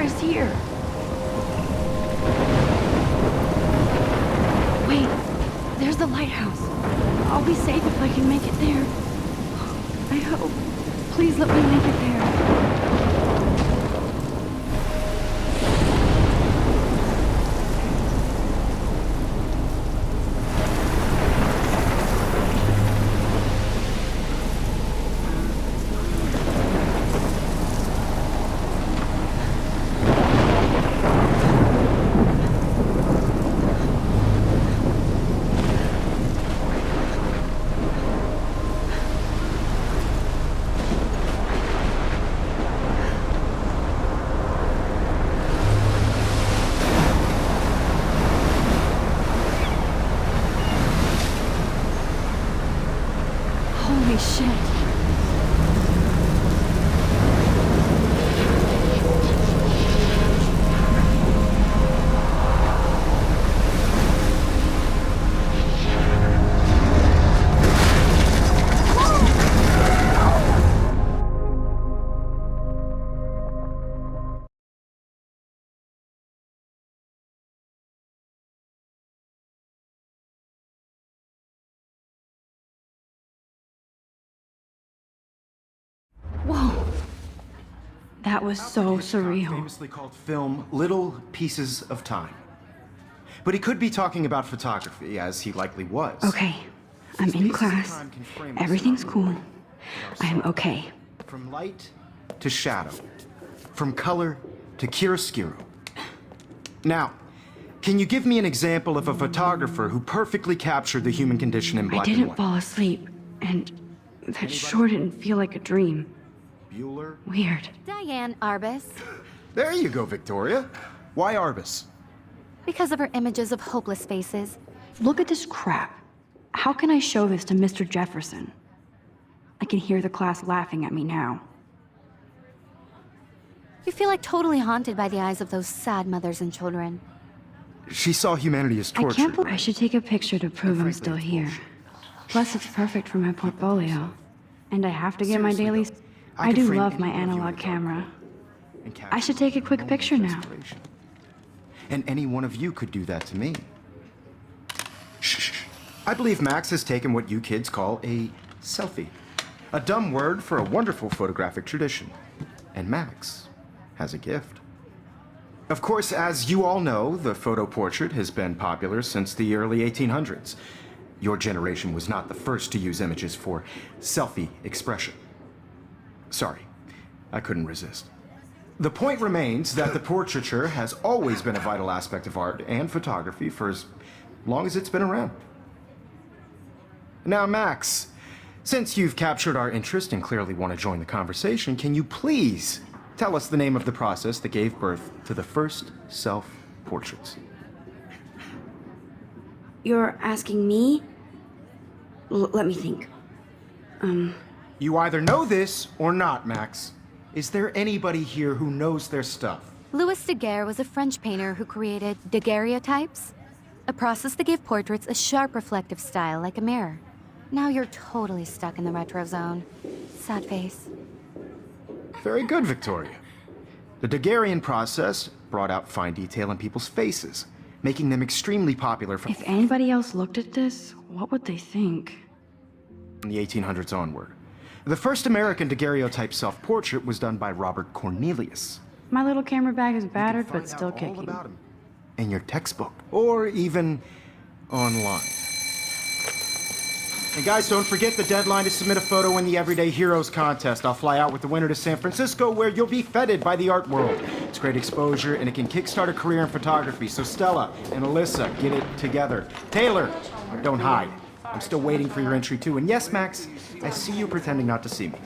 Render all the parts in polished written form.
is here. Wait, there's the lighthouse. I'll be safe if I can make it there. I hope. Please let me make it there. Holy shit. Whoa. That was so surreal. Famously called film Little Pieces of Time. But he could be talking about photography, as he likely was. Okay, I'm in class. Everything's cool. I'm okay. From light to shadow. From color to chiaroscuro. Now, can you give me an example of a photographer who perfectly captured the human condition in black I and didn't white? fall asleep, and that sure didn't feel like a dream. Bueller? Weird. Diane Arbus. There you go, Victoria. Why Arbus? Because of her images of hopeless faces. Look at this crap. How can I show this to Mr. Jefferson? I can hear the class laughing at me now. You feel like totally haunted by the eyes of those sad mothers and children. She saw humanity as I tortured. can't believe I should take a picture to prove I'm still here. Plus, it's perfect for my portfolio. And I have to get my daily... I do love my analog camera. I should take a quick picture now. And any one of you could do that to me. Shh. I believe Max has taken what you kids call a selfie. A dumb word for a wonderful photographic tradition. And Max has a gift. Of course, as you all know, the photo portrait has been popular since the early 1800s. Your generation was not the first to use images for selfie expression. Sorry, I couldn't resist. The point remains that the portraiture has always been a vital aspect of art and photography for as long as it's been around. Now, Max, since you've captured our interest and clearly want to join the conversation, can you please tell us the name of the process that gave birth to the first self-portraits? You're asking me? Let me think. You either know this or not, Max. Is there anybody here who knows their stuff? Louis Daguerre was a French painter who created daguerreotypes, a process that gave portraits a sharp reflective style like a mirror. Now you're totally stuck in the retro zone. Sad face. Very good, Victoria. The Daguerrean process brought out fine detail in people's faces, making them extremely popular from If anybody else looked at this, what would they think? the 1800s onward. The first American daguerreotype self-portrait was done by Robert Cornelius. My little camera bag is battered, Find but still out all kicking. about him in your textbook, or even online. And guys, don't forget the deadline to submit a photo in the Everyday Heroes contest. I'll fly out with the winner to San Francisco, where you'll be feted by the art world. It's great exposure, and it can kickstart a career in photography. So Stella and Alyssa, get it together. Taylor, don't hide. I'm still waiting for your entry too. And yes, Max, I see you pretending not to see me.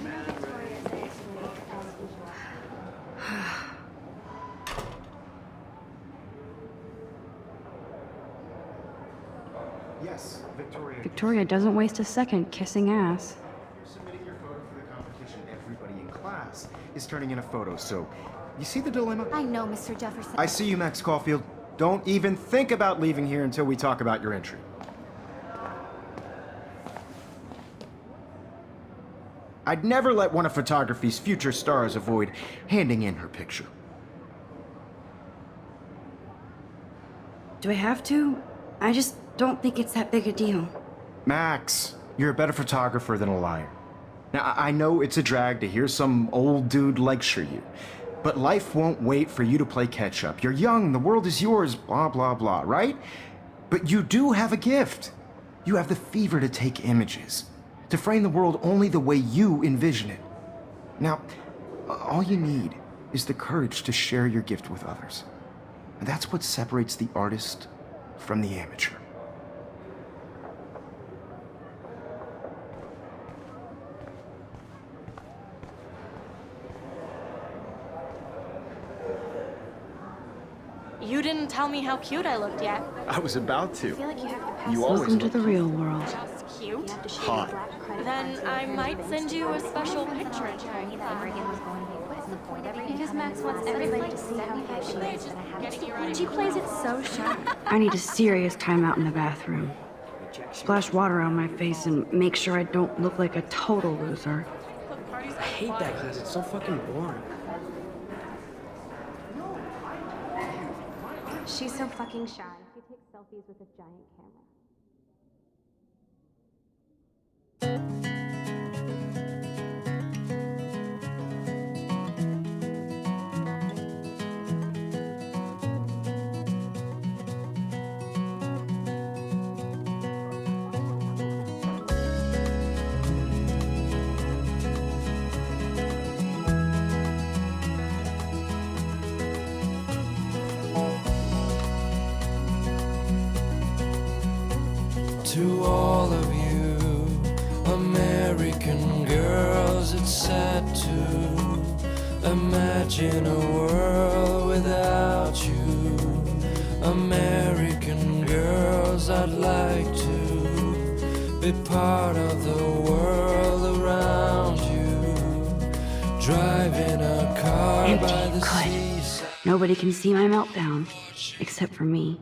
Yes, Victoria. Victoria doesn't waste a second kissing ass. Submitting your photo for the competition, everybody in class is turning in a photo, so you see the dilemma? I know, Mr. Jefferson. I see you, Max Caulfield. Don't even think about leaving here until we talk about your entry. I'd never let one of photography's future stars avoid handing in her picture. Do I have to? I just don't think it's that big a deal. Max, you're a better photographer than a liar. Now, I know it's a drag to hear some old dude lecture you, but life won't wait for you to play catch-up. You're young, the world is yours, blah, blah, blah, right? But you do have a gift. You have the fever to take images, to frame the world only the way you envision it. Now, all you need is the courage to share your gift with others. And that's what separates the artist from the amateur. You didn't tell me how cute I looked yet. I was about to. Like you Welcome to the real world. just cute. hot. Then I might send you a special picture. Because Max wants everybody to see how good she is. And she plays it so sharp. I need a serious timeout in the bathroom. Splash water on my face and make sure I don't look like a total loser. I hate that class. It's so fucking boring. She's so fucking shy. She takes selfies with a giant camera. To all of you American girls, it's sad to imagine a world without you. American girls, I'd like to be part of the world around you. Driving a car Empty. by the Good. seaside. Nobody can see my meltdown, except for me.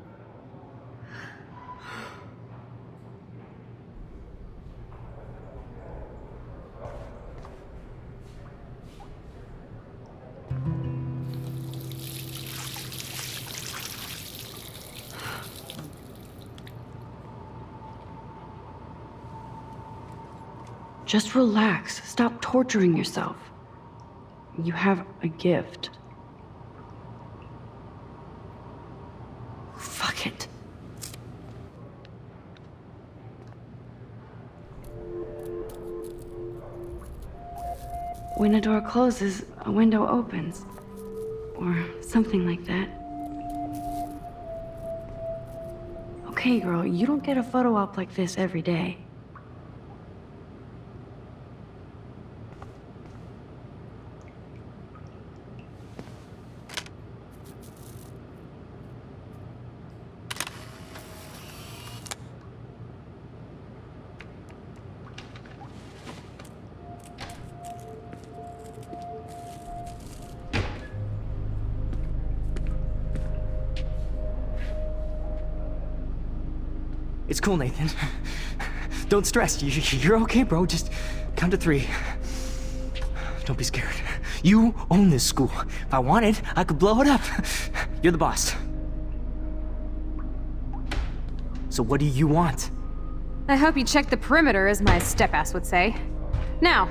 Just relax. Stop torturing yourself. You have a gift. Fuck it. When a door closes, a window opens. Or something like that. Okay, girl, you don't get a photo op like this every day. It's cool, Nathan. Don't stress. You're okay, bro. Just count to 3. Don't be scared. You own this school. If I wanted, I could blow it up. You're the boss. So what do you want? I hope you checked the perimeter, as my step-ass would say. Now,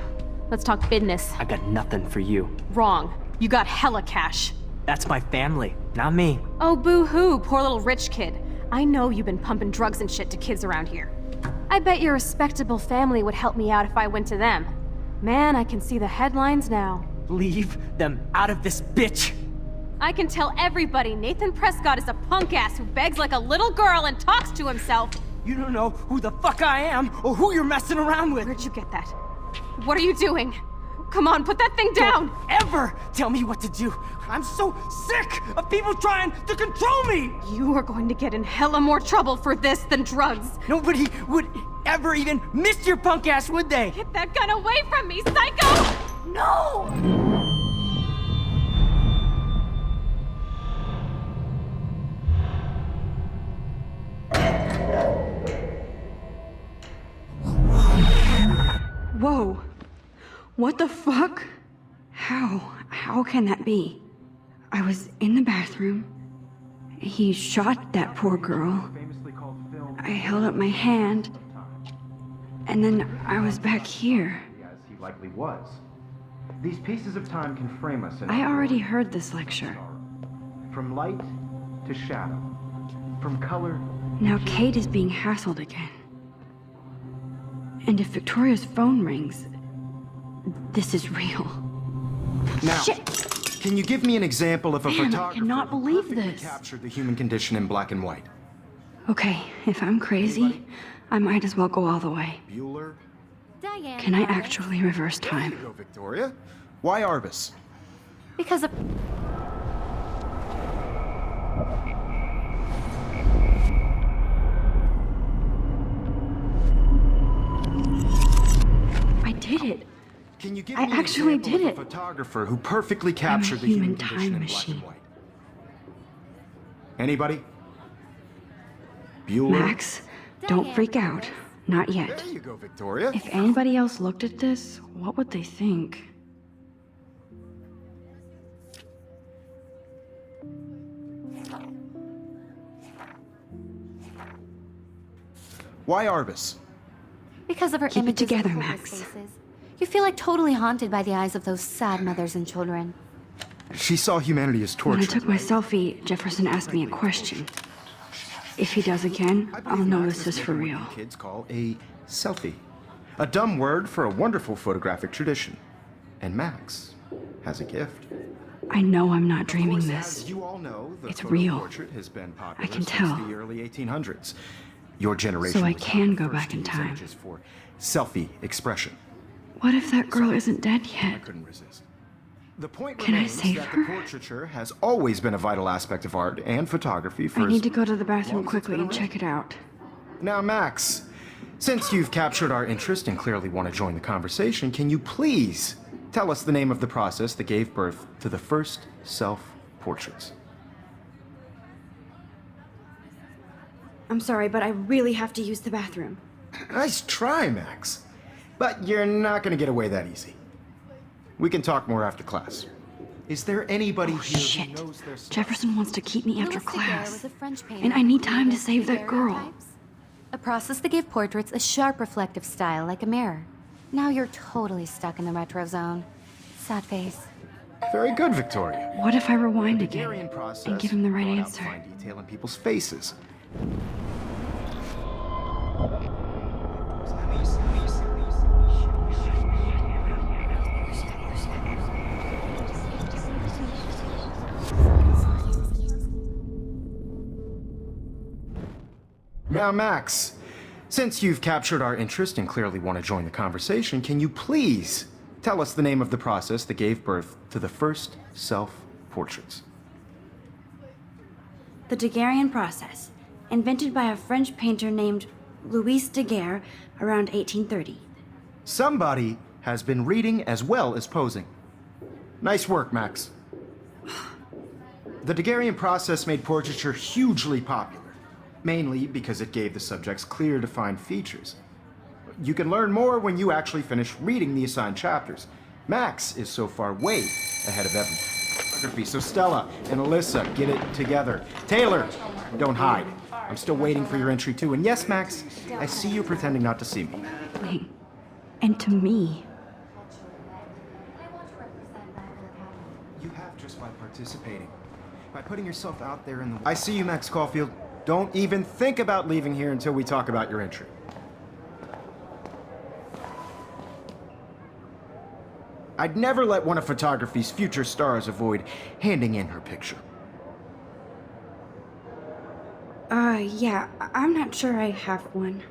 let's talk business. I got nothing for you. Wrong. You got hella cash. That's my family, not me. Oh, boo-hoo, poor little rich kid. I know you've been pumping drugs and shit to kids around here. I bet your respectable family would help me out if I went to them. Man, I can see the headlines now. Leave them out of this bitch! I can tell everybody Nathan Prescott is a punk ass who begs like a little girl and talks to himself. You don't know who the fuck I am or who you're messing around with. Where'd you get that? What are you doing? Come on, put that thing down! Don't ever tell me what to do. I'm so sick of people trying to control me. You are going to get in hella more trouble for this than drugs. Nobody would ever even miss your punk ass, would they? Get that gun away from me, psycho! No! Whoa. What the fuck? How can that be? I was in the bathroom, He shot that poor girl. I held up my hand, and then I was back here. As he likely was. These pieces of time can frame us in I our already world. heard this lecture. From light to shadow. From color. Now Kate is being hassled again. And if Victoria's phone rings, this is real. Now, Shit! can you give me an example of a Man, I photographer cannot who believe perfectly this. captured the human condition in black and white? Okay, if I'm crazy, I might as well go all the way. Bueller? Diane. Can I got it. actually reverse There time? you go, Victoria. Why Arbus? Because of. I did it. Can you give I me an actually example did of a it. photographer who perfectly captured the human human condition time in black machine. and white? Anybody? Bueller? Max, don't freak out. Not yet. There you go, Victoria. If anybody else looked at this, what would they think? Why Arbus? Because of her Keep it images of together, hopeless Max. faces. You feel like totally haunted by the eyes of those sad mothers and children. She saw humanity as When I torture. took my selfie, Jefferson asked me a question. If he does again, I I'll believe know Max this has is for taken what real. you kids call a selfie. A dumb word for a wonderful photographic tradition. And Max has a gift. I know I'm not Of dreaming course, this. as you all know, the It's photo real. portrait has been popular I can since tell. the early 1800s. Your generation So I was can not the go first back to in use time. images for selfie expression. What if that girl isn't dead I yet? couldn't resist. The point Can I remains save that her? the portraiture has always been a vital aspect of art and photography for I as need to go to the long bathroom as it's quickly been and check it out. Now, Max, since you've captured our interest and clearly want to join the conversation, can you please tell us the name of the process that gave birth to the first self-portraits? I'm sorry, but I really have to use the bathroom. Nice try, Max. But you're not going to get away that easy. We can talk more after class. Is there anybody here Shit. who knows their stuff? Jefferson wants to keep me after Louis Daguerre class. was a French painter And I need who time to created save that girl. daguerreotypes, a process that gave portraits a sharp reflective style like a mirror. Now you're totally stuck in the retro zone. Sad face. Very good, Victoria. What if I rewind Daguerrean again process and give him the right brought out answer? fine detail in people's faces. Now, Max, since you've captured our interest and clearly want to join the conversation, can you please tell us the name of the process that gave birth to the first self-portraits? The Daguerrean process, invented by a French painter named Louis Daguerre around 1830. Somebody has been reading as well as posing. Nice work, Max. The Daguerrean process made portraiture hugely popular, mainly because it gave the subjects clear, defined features. You can learn more when you actually finish reading the assigned chapters. Max is so far way ahead of everyone. So Stella and Alyssa, get it together. Taylor, don't hide. I'm still waiting for your entry too. And yes, Max, I see you pretending not to see me. Wait. And to me. You have just by participating. By putting yourself out there in the... I see you, Max Caulfield. Don't even think about leaving here until we talk about your entry. I'd never let one of photography's future stars avoid handing in her picture. Yeah, I'm not sure I have one.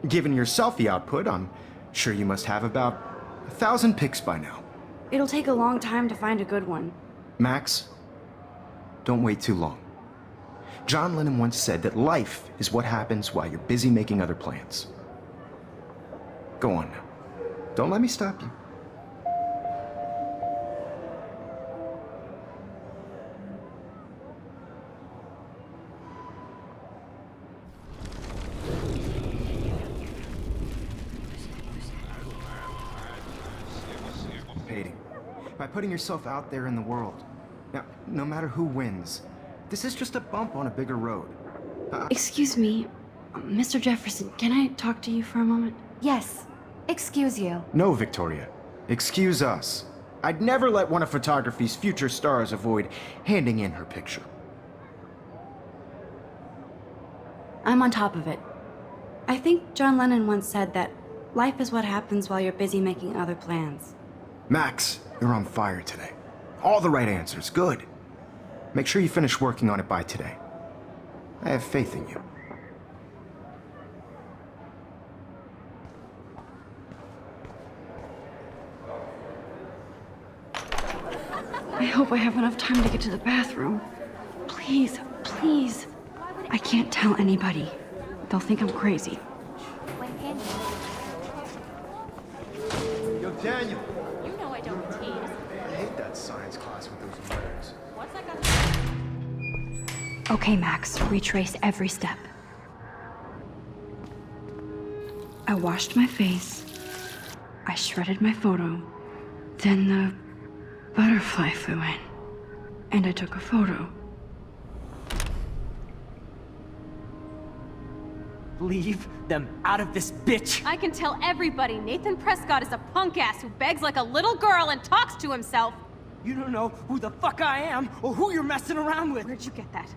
Given your selfie output, I'm sure you must have about 1,000 pics by now. It'll take a long time to find a good one. Max, don't wait too long. John Lennon once said that life is what happens while you're busy making other plans. Go on now. Don't let me stop you. Participating. By putting yourself out there in the world. Now, no matter who wins, This is just a bump on a bigger road. Excuse me, Mr. Jefferson, can I talk to you for a moment? Yes. Excuse you. No, Victoria. Excuse us. I'd never let one of photography's future stars avoid handing in her picture. I'm on top of it. I think John Lennon once said that life is what happens while you're busy making other plans. Max, you're on fire today. All the right answers. Good. Make sure you finish working on it by today. I have faith in you. I hope I have enough time to get to the bathroom. Please, please. I can't tell anybody. They'll think I'm crazy. Yo, Daniel. You know I don't tease. I hate that science class with those letters. What's that got to Okay, Max, retrace every step. I washed my face. I shredded my photo. Then the butterfly flew in. And I took a photo. Leave them out of this bitch! I can tell everybody Nathan Prescott is a punk ass who begs like a little girl and talks to himself. You don't know who the fuck I am or who you're messing around with. Where'd you get that?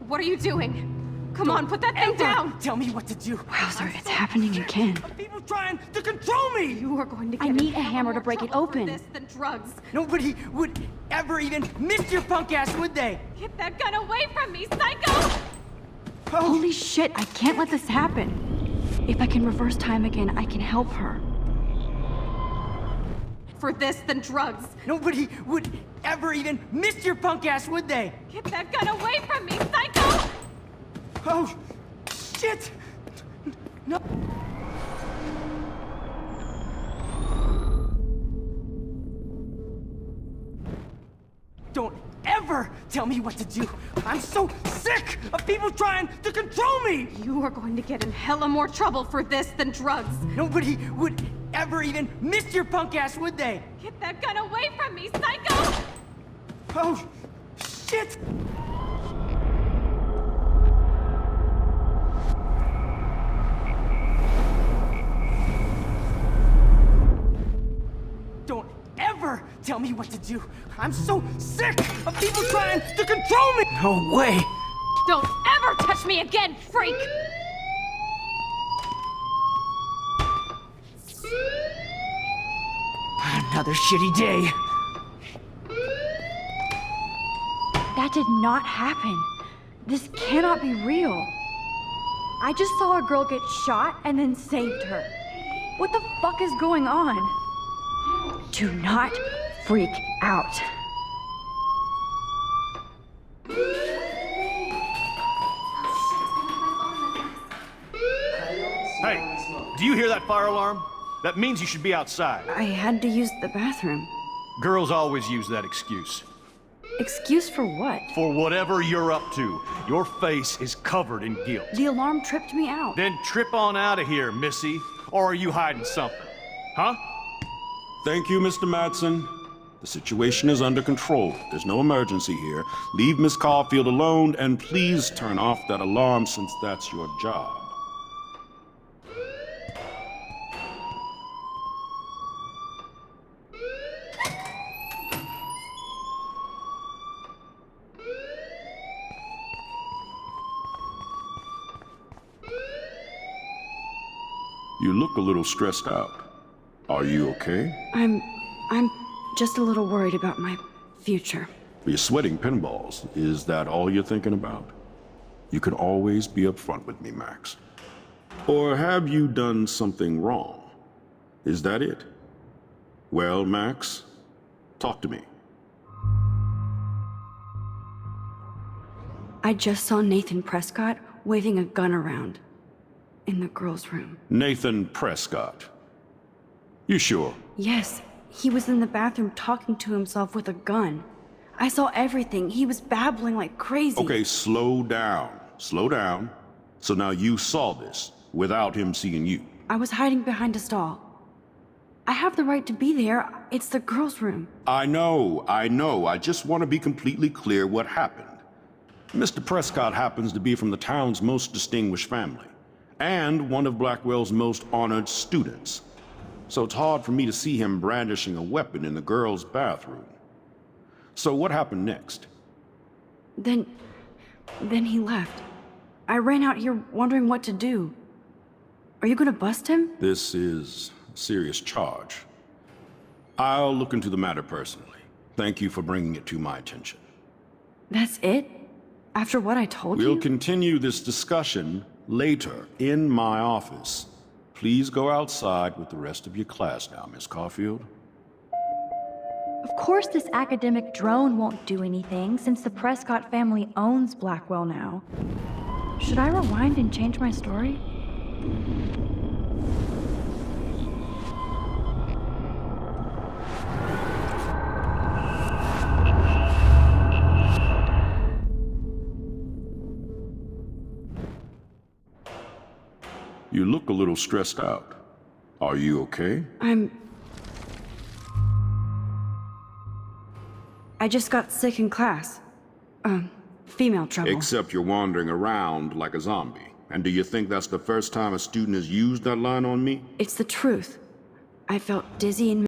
What are you doing? Come on, put that thing Ever down! Tell me what to do. Wowzer, it's happening again. Of people trying to control me! You are going to get I in need a hell hammer more to break it trouble for open. this than drugs. Nobody would ever even miss your punk ass, would they? Get that gun away from me, psycho! Holy shit, I can't let this happen. If I can reverse time again, I can help her. For this than drugs. Nobody would ever even miss your punk ass, would they? Get that gun away from me, psycho! Oh, shit! No. Don't ever tell me what to do. I'm so sick of people trying to control me. You are going to get in hella more trouble for this than drugs. Nobody would ever even miss your punk ass, would they? Get that gun away from me, psycho! Oh, shit! Don't ever tell me what to do. I'm so sick of people trying to control me. No way. Don't ever touch me again, freak! Another shitty day. That did not happen. This cannot be real. I just saw a girl get shot and then saved her. What the fuck is going on? Do not freak out. Hey, do you hear that fire alarm? That means you should be outside. I had to use the bathroom. Girls always use that excuse. Excuse for what? For whatever you're up to, your face is covered in guilt. The alarm tripped me out. Then trip on out of here, Missy. Or are you hiding something? Huh? Thank you, Mr. Madsen. The situation is under control. There's no emergency here. Leave Miss Caulfield alone, and please turn off that alarm since that's your job. You look a little stressed out. Are you okay? I'm just a little worried about my future. You're sweating pinballs. Is that all you're thinking about? You can always be upfront with me, Max. Or have you done something wrong? Is that it? Well, Max, talk to me. I just saw Nathan Prescott waving a gun around in the girls' room. Nathan Prescott. You sure? Yes, he was in the bathroom talking to himself with a gun. I saw everything. He was babbling like crazy. Okay, slow down. Slow down. So now you saw this without him seeing you. I was hiding behind a stall. I have the right to be there. It's the girls' room. I know. I just want to be completely clear what happened. Mr. Prescott happens to be from the town's most distinguished family, and one of Blackwell's most honored students. So it's hard for me to see him brandishing a weapon in the girls' bathroom. So what happened next? Then he left. I ran out here wondering what to do. Are you gonna bust him? This is a serious charge. I'll look into the matter personally. Thank you for bringing it to my attention. That's it? After what I told you? We'll continue this discussion later in my office. Please go outside with the rest of your class now, Miss Caulfield. Of course this academic drone won't do anything, since the Prescott family owns Blackwell now. Should I rewind and change my story? You look a little stressed out. Are you okay? I just got sick in class. Female trouble. Except you're wandering around like a zombie. And do you think that's the first time a student has used that line on me? It's the truth. I felt dizzy and